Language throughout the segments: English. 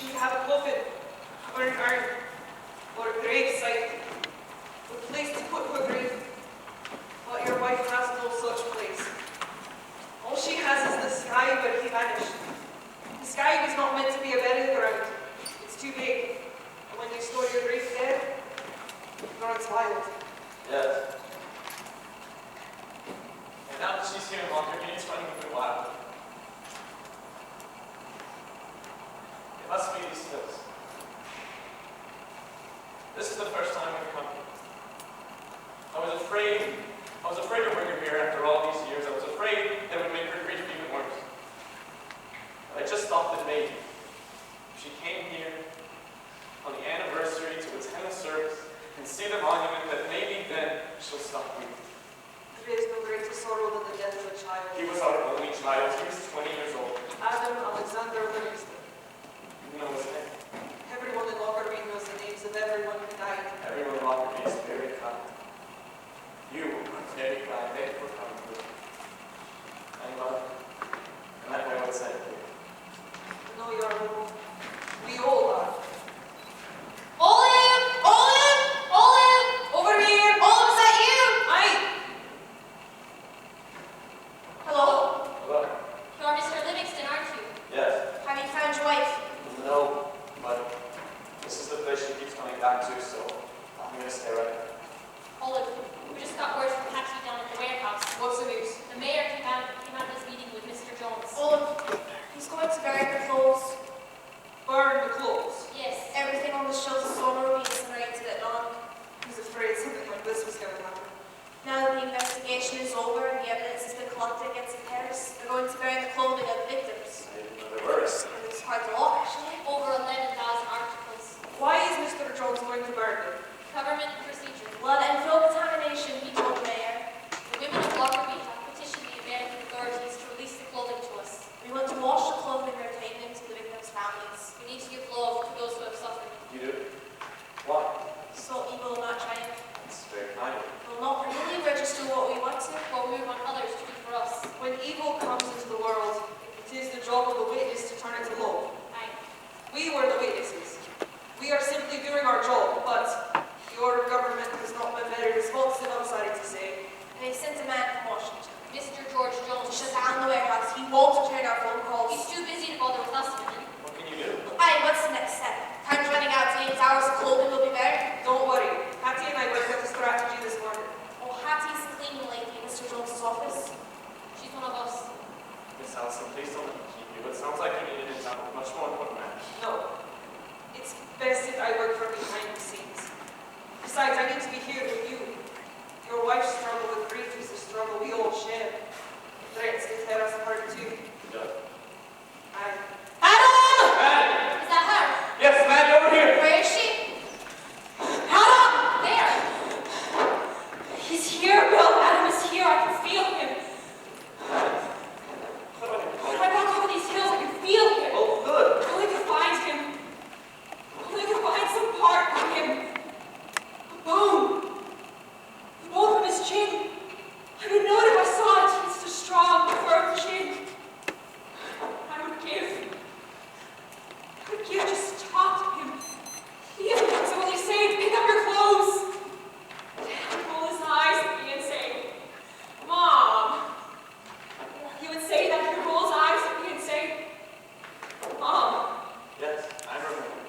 She would have a coffin, or an urn, or a grave site, a place to put her grief. But your wife has no such place. All she has is the sky where he vanished. The sky was not meant to be a burial ground. It's too big. And when you store your grief there, it runs wild. Yes. And now that she's here in Lockerbie, it's running a bit wild. It must be these hills. This is the first time we've come here. I was afraid to bring her here after all these years. I was afraid that it would make her grief even worse. But I just thought that maybe, if she came here on the anniversary to attend the service and see the monument, that maybe then she'll stop grieving. There is no greater sorrow than the death of a child. He was our only child. He was 20 years old. Adam Alexander Livingston. You know his name. Everyone in Lockerbie knows the names of everyone who died. Everyone in Lockerbie is very kind. You are very kind. Thank you for coming with me. And I know what's said here. No, you are wrong. We all are. Olive! Olive! Olive! Over here! Olive, is that you? Aye. Hello? Hello? You're Mr. Livingston, aren't you? Yes. Have you found your wife? No, but this is the place she keeps coming back to, so I'm going to stay right here. Olive, we just got word from Patty down at the warehouse. What's the news? The mayor came out of his meeting with Mr. Jones. Olive, he's going to bury the clothes. Burn the clothes. Yes. Everything on the shelves is so ruby, it's narrated at dawn. He's afraid something like this was going to happen. Now that the investigation is over and the evidence has been collected against the Paris, they're going to bury the clothing of the victims. I didn't know there were. And it's quite a lot, actually. Over 11,000 articles. Why is Mr. Jones going to burn them? Government procedure. Blood and fuel contamination, he told the mayor. The women of Lockerbie have petitioned the American authorities to release the clothing to us. We want to wash the clothing and retain them to the victims' families. We need to give love to those who have suffered. You do? Why? So evil will not triumph. It's very kind of you. Well, not really, we're just doing what we want to. What we want others to do for us. When evil comes into the world, it is the job of the witness to turn it to love. Aye. We were the witnesses. We are simply doing our job, but your government has not been very responsive, I'm sorry to say. And they sent a man from Washington Mr. George to Jones. shut down the warehouse. He won't return our phone calls. He's too busy to bother with us women. What can you do? Aye, what's the next step? Time's running out. 8 hours of clothing will be buried. Don't worry. Patty and I worked out a strategy this morning. Oh, Hattie's the cleaning lady in Mr. Jones's office. She's one of us. Miss Allison, please don't let me keep you. It sounds like you need an example of much more important matters. No. It's best that I work from behind the scenes. Besides, I need to be here with you. Your wife's struggle with grief is a struggle we all share. It threatens to tear us apart too. Yeah. Aye. Adam! Maddie! Is that her? Yes, Maddie, over here! Where is she? Adam! There! He's here, Bill. Adam is here. I can feel him. When I walk over these hills, I can feel him. Oh, good. If only I could find him. If only I could find some part of him. A bone. The bone from his chin. I would know it if I saw it. It's a strong, firm chin. I would give just to talk to him. Feel him. So when they say, pick up your clothes. He would roll his eyes at me and say, Mom. He would say that. He would roll his eyes at me and say, Mom. Yes, I remember.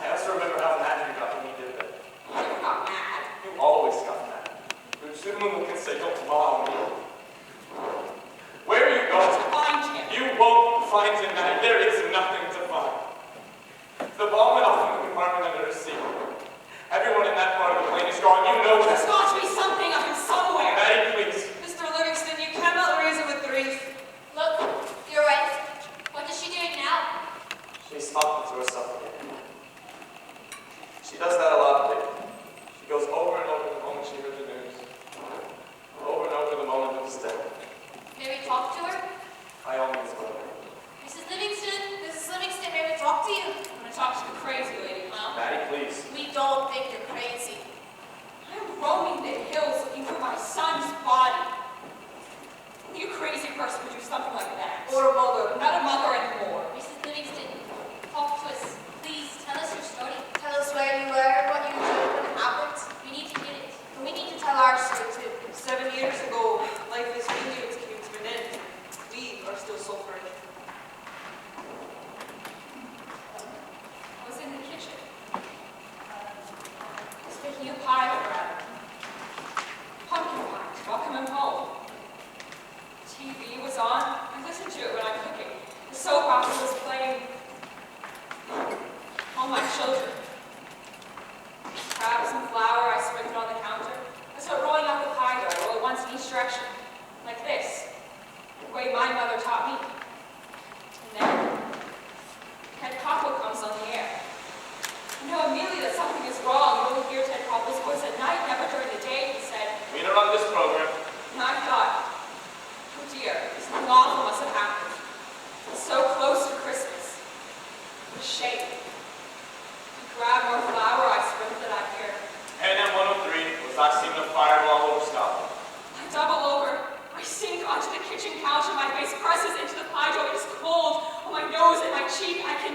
I also remember how mad you got when you did that. I never got mad. You always got mad. You soon can say, don't mom me. Where are you going? Find him. You won't find him, Maddie. There is nothing to find. The ball went off in the compartment under the seat. Everyone in that part of the plane is gone. You know There's that. got to be something of him somewhere. Maddie, please. Mr. Livingston, you cannot reason with grief. Look, you're right. What is she doing now? She's talking to herself again. She does that a lot lately. She goes over and over the moment she heard the news. Over and over the moment it was dead. May we talk to her? By all means, go ahead. Mrs. Livingston? Mrs. Livingston, may we talk to you? I'm going to talk to the crazy lady. Well, Maddie, please. We don't think you're crazy. I'm roaming the hills looking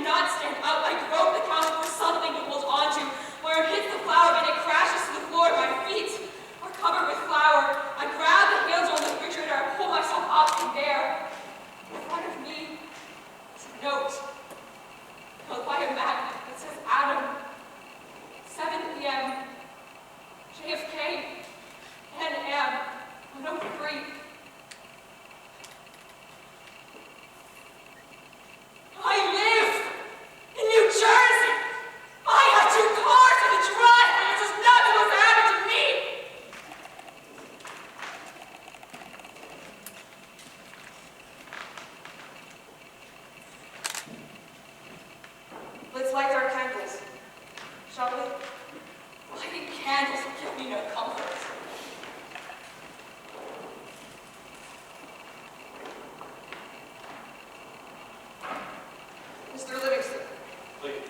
cannot stand up. I grope the counter for something to hold on to. Where it hits the flour and it crashes to the floor. My feet are covered with flour. I grab the handle on the refrigerator. I pull myself up, and there, in front of me, is a note held by a magnet that says Adam, 7 p.m., JFK, NM, 103. I live in New Jersey. I have 2 cars in the drive, and it's just nothing was happened to me. Let's light our candles, shall we? Lighting candles will give me no comfort. Mr. Livingston. Please.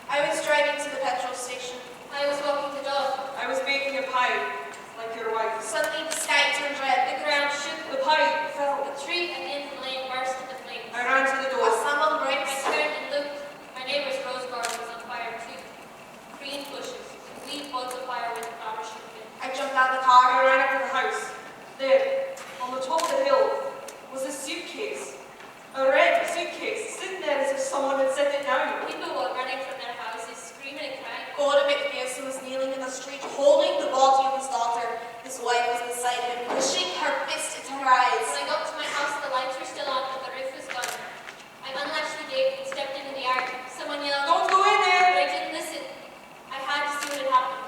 I was driving to the petrol station. I was walking the dog. I was baking a pie, like your wife. Suddenly the sky turned red. The ground shook. The pie fell. A tree at the end of the lane burst into flames. I ran to the I door. stumbled I brakes. turned and looked. My neighbor's rose garden was on fire too. Green bushes, complete buds of fire with the flowers shooting. I jumped out of the I car. ran into the house. There, on the top of the hill, was a suitcase. A red suitcase, sitting there as if someone had set it down. People were running from their houses, screaming and crying. Gordon McPherson was kneeling in the street, holding the body of his daughter. His wife was beside him, pushing her fist into her eyes. When I got to my house, the lights were still on, but the roof was gone. I unlatched the gate and stepped into the yard. Someone yelled, Don't go in but there! I didn't listen. I had to see what had happened.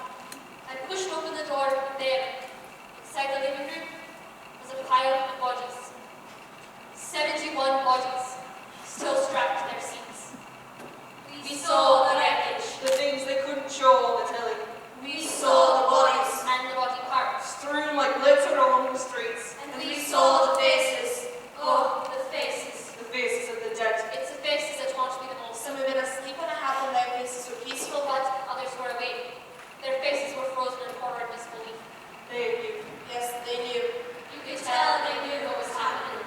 I pushed open the door, and there, inside the living room, was a pile of bodies. 71 bodies, still strapped to their seats. We saw the wreckage. The things they couldn't show on the telly. We saw the bodies. and the body parts. Strewn like litter along the streets. And We saw the faces. Oh, the faces. The faces of the dead. It's the faces that haunt me the most. Some had been asleep when it happened. Their faces were peaceful, But but others were awake. Their faces were frozen in horror and disbelief. They knew. yes, they knew. You could tell they knew what was happening.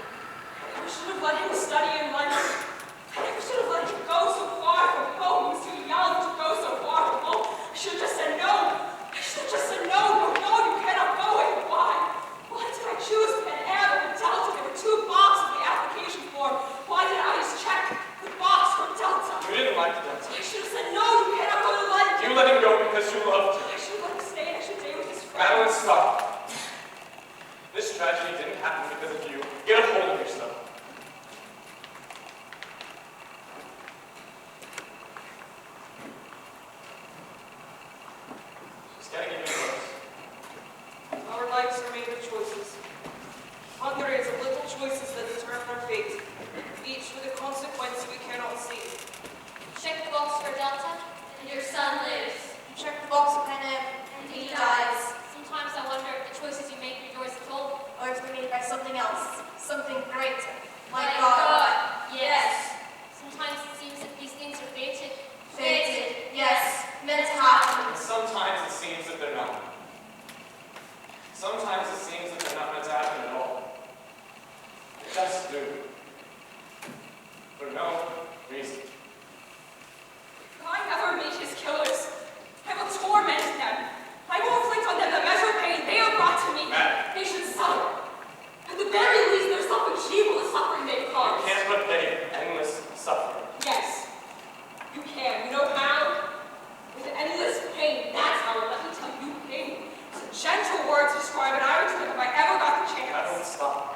I should have let him study in London. I never should have let him go so far from home. He was too young to go so far from home. I should have just said no. I should have just said no. No, you cannot go. And why? Why did I choose Pan Am over Delta? There were 2 boxes in the application form. Why did I just check the box for Delta? You didn't like the dancer. I should have said no. You cannot go to London. You let him go because you loved him. I should have let him stay. I should stay with his friends. Madeline, stop. This tragedy didn't happen because of you. Get a hold of yourself. She's getting even worse. Our lives are made of choices. Hundreds of little choices that determine our fate, each with a consequence we cannot see. Check the box for Delta, and your son lives. Check the box of Pan Am, and he dies. Sometimes I wonder if the choices you make are yours at all. Or to be made by something else, something greater. My My God. yes. Sometimes it seems that these things are fated. Fated, yes, meant to happen. And sometimes it seems that they're not. Sometimes it seems that they're not meant to happen at all. They just do. For no reason. Will I never meet his killers? I will torment them. I will inflict on them the measure of pain they have brought to me. Matt. They should suffer. At the very least, there's something cheap with the suffering they've You caused. can't repay endless suffering. Yes, you can. You know how? With endless pain. That's how. Let me tell you, pain. It's a gentle word to describe it. I would do it if I ever got the chance. Madeline, stop.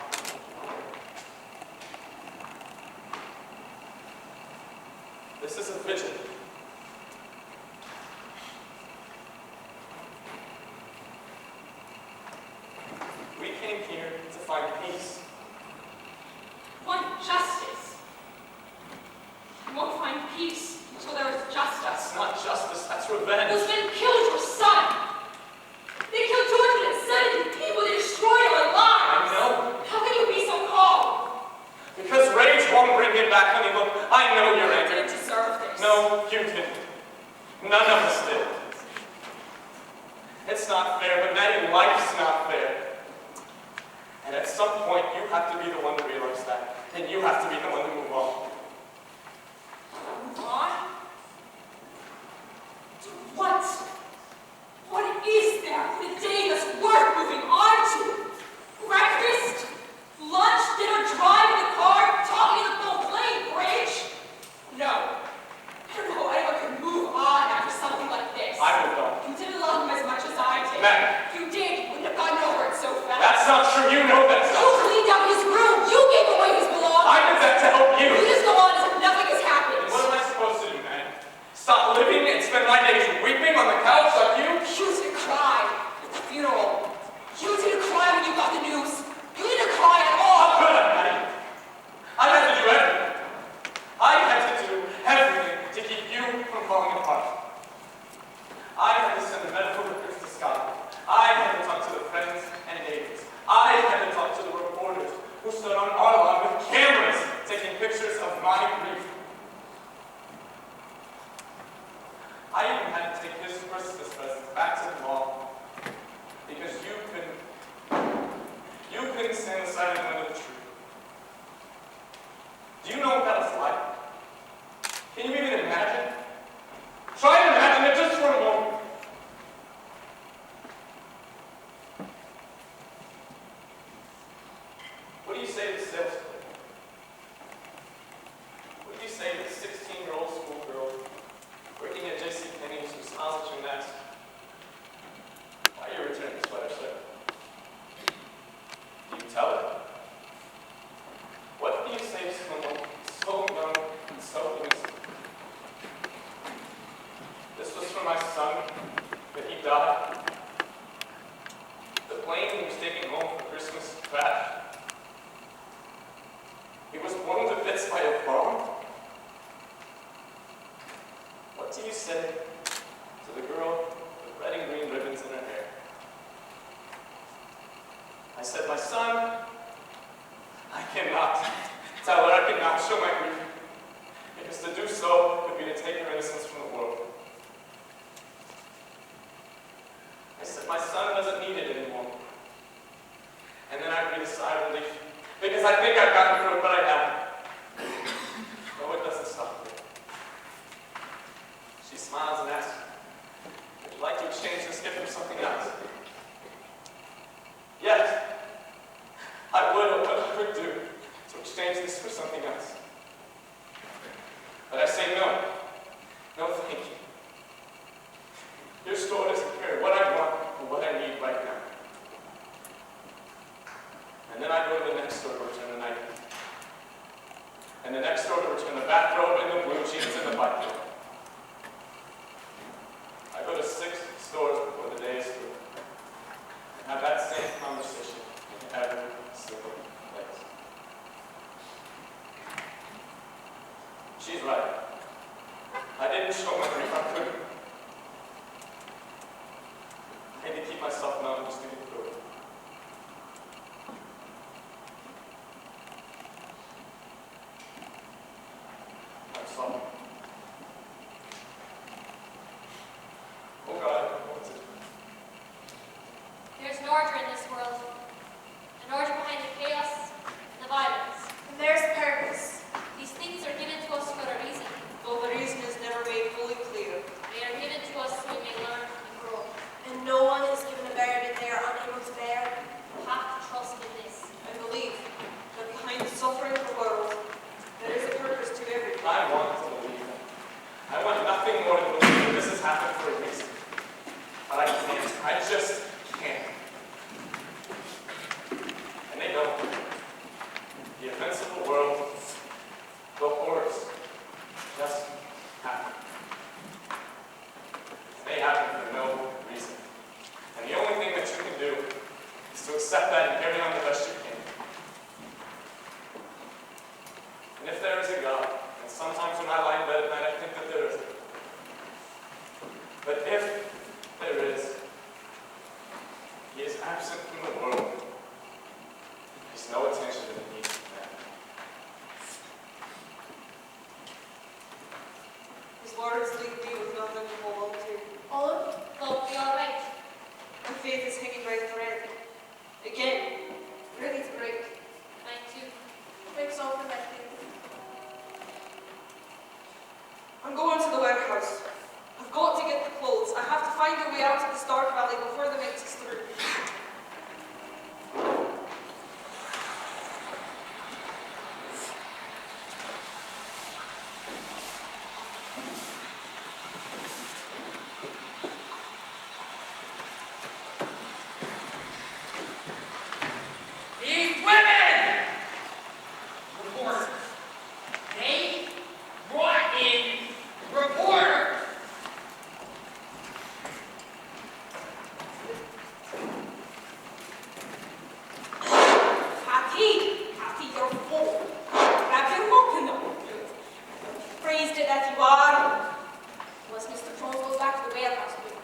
This is a vigil. We came here to find peace. Want justice. You won't find peace until there is justice. That's not justice, that's revenge. Those men killed your son. They killed 270 people. They destroyed our lives. I know. How can you be so calm? Because rage won't bring it back, honey. Look, I know you're I angry. didn't deserve this. No, you didn't. None of us did. and life's not fair. And at some point, you have to be the one to realize that, and you have to be the one to move on. Move on? To what? What is there in a day that's worth moving on to? Breakfast? Lunch? Dinner? Drive in the car? Talking in the phone? Playing bridge? No. I don't know how anyone can move on after something like this. I moved on. You didn't love him as much as I did. Meg. You did. You wouldn't have gotten over it so fast. That's not true. You know that's You not true. cleaned out his room. You gave away his belongings. I did that to help you. You just go on as if nothing has happened. And what am I supposed to do, man? Stop living and spend my days weeping on the couch like you? You didn't cry at the funeral. You didn't cry when you got the news. You didn't cry at all. How could I, Patty? I had to do everything. I had to do everything to keep you from falling apart. I had to send the medical records to Scotland. I had to talk to the friends and neighbors. I had to talk to the reporters who stood on our lawn with cameras taking pictures of my grief. I even had to take his Christmas presents back to the mall because you couldn't stand the sight of the truth. Do you know what that was like? Can you even imagine? Try to imagine it just for a moment. What do you say to the sales clerk? What do you say to the 16-year-old schoolgirl working at JCPenney's who smiles at you and asks, why are you returning the sweater, sir? Do you tell her? What do you say to someone so young and so innocent? This was for my son, but he died. The plane he was taking home for Christmas crashed. He was blown to bits by a bomb. What do you say to the girl with red and green ribbons in her hair? I said, my son, I cannot tell her, I cannot show my grief, because to do so would be to take her innocence from the world. I said, my son doesn't need it anymore. And then I breathed a sigh of relief, because I think I've gotten through it, but I haven't. No, it doesn't stop there. She smiles and asks, would you like to exchange this gift for something else? Yes, I would, what I would do to exchange this for something else. But I say no. No, thank you. Your store doesn't carry what I want or what I need right now. And then I go to the next store to return the nightgown. And the next store to return the bathrobe and the blue jeans and the bike coat. I go to 6 stores before the day is through. And have that same conversation in every single place. She's right. I didn't show my grief, I couldn't. I had to keep myself numb just to get through it. I'm sorry. Oh God, what's it? There's an order in this world. An order behind the chaos and the violence. And there's purpose. These things are given to us for a reason. Though the reason is never made fully clear. They are given to us so we may learn and grow. And no one is given a burden they are unable to bear. We have to trust in this. I believe that behind the suffering of the world, there is a purpose to everything. I want to believe that. I want nothing more than believe that this has happened for a reason. But I can't. I just can't. And they don't. The events of the world, the horrors, just happen. And they happen for no reason. And the only thing that you can do is to accept that and carry on the best you can. And if there is a God, and sometimes when I lie in bed at night, I think that there isn't. But if there is, he is absent from the world. There's no attention to the needs of man. His words leave me with nothing to hold on to. Olive? Look, we all right. My faith is hanging right almost goes back to the whale house, but